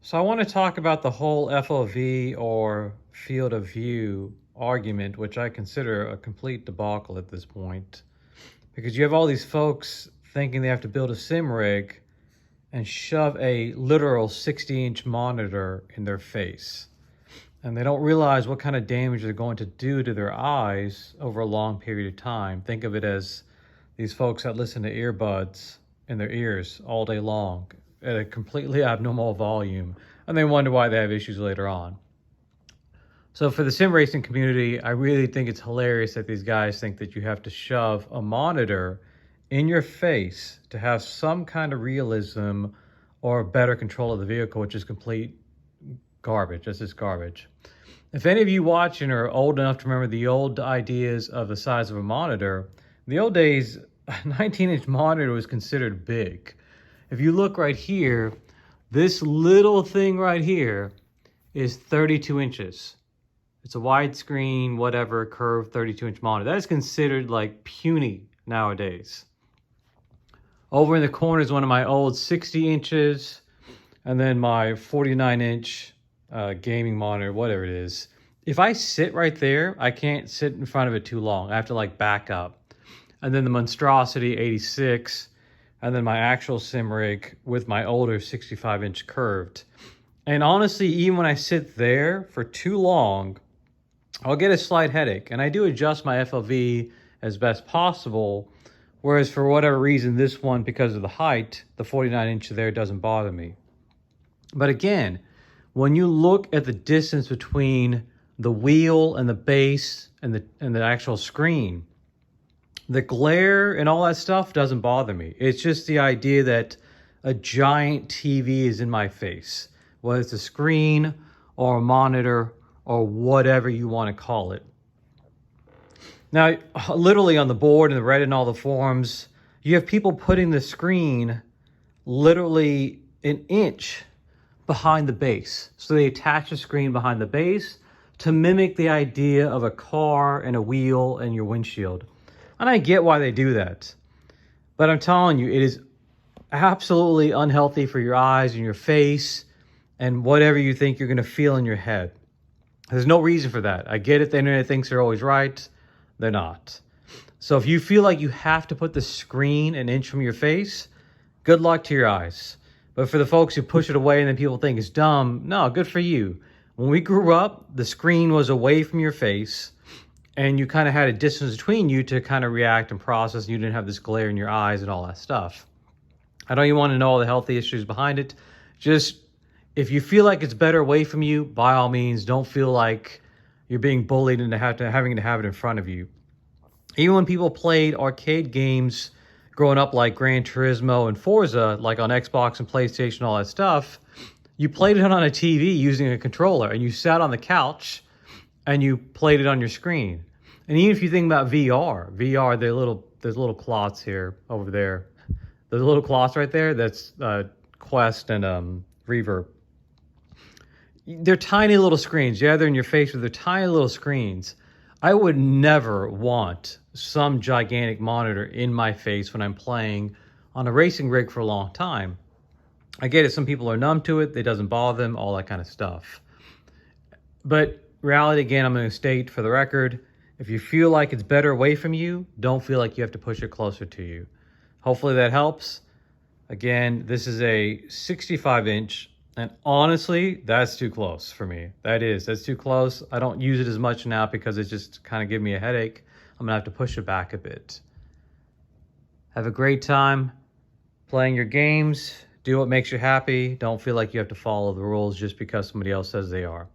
So I want to talk about the whole FOV or field of view argument, which I consider a complete debacle at this point, because you have all these folks thinking they have to build a sim rig and shove a literal 60-inch monitor in their face. And they don't realize what kind of damage they're going to do to their eyes over a long period of time. Think of it as these folks that listen to earbuds in their ears all day long at a completely abnormal volume, and they wonder why they have issues later on. So for the sim racing community, I really think it's hilarious that these guys think that you have to shove a monitor in your face to have some kind of realism or better control of the vehicle, which is complete garbage. That's just garbage. If any of you watching are old enough to remember the old ideas of the size of a monitor, in the old days, a 19-inch monitor was considered big. If you look right here, this little thing right here is 32 inches. It's a widescreen, whatever, curved 32-inch monitor. That is considered like puny nowadays. Over in the corner is one of my old 60 inches, and then my 49-inch gaming monitor, whatever it is. If I sit right there, I can't sit in front of it too long. I have to like back up. And then the monstrosity 86, and then my actual sim rig with my older 65-inch curved. And honestly, even when I sit there for too long, I'll get a slight headache. And I do adjust my FOV as best possible, whereas for whatever reason, this one, because of the height, the 49-inch there doesn't bother me. But again, when you look at the distance between the wheel and the base and the actual screen, the glare and all that stuff doesn't bother me. It's just the idea that a giant TV is in my face, whether it's a screen or a monitor or whatever you want to call it. Now, literally on the board and the Reddit and all the forums, you have people putting the screen literally an inch behind the base. So they attach the screen behind the base to mimic the idea of a car and a wheel and your windshield. And I get why they do that. But I'm telling you, it is absolutely unhealthy for your eyes and your face and whatever you think you're going to feel in your head. There's no reason for that. I get it. The internet thinks they're always right. They're not. So if you feel like you have to put the screen an inch from your face, good luck to your eyes. But for the folks who push it away and then people think it's dumb, no, good for you. When we grew up, the screen was away from your face, and you kind of had a distance between you to kind of react and process, and you didn't have this glare in your eyes and all that stuff. I don't even want to know all the healthy issues behind it. Just, if you feel like it's better away from you, by all means, don't feel like you're being bullied into having to have it in front of you. Even when people played arcade games growing up like Gran Turismo and Forza, like on Xbox and PlayStation, all that stuff, you played it on a TV using a controller, and you sat on the couch and you played it on your screen. And even if you think about VR, there's little clots here, over there. There's little clots right there. That's Quest and Reverb. They're tiny little screens. Yeah, they're in your face, but they're tiny little screens. I would never want some gigantic monitor in my face when I'm playing on a racing rig for a long time. I get it. Some people are numb to it. It doesn't bother them, all that kind of stuff. But reality, again, I'm going to state for the record, if you feel like it's better away from you, don't feel like you have to push it closer to you. Hopefully that helps. Again, this is a 65-inch, and honestly, that's too close for me. That's too close. I don't use it as much now because it's just kind of giving me a headache. I'm going to have to push it back a bit. Have a great time playing your games. Do what makes you happy. Don't feel like you have to follow the rules just because somebody else says they are.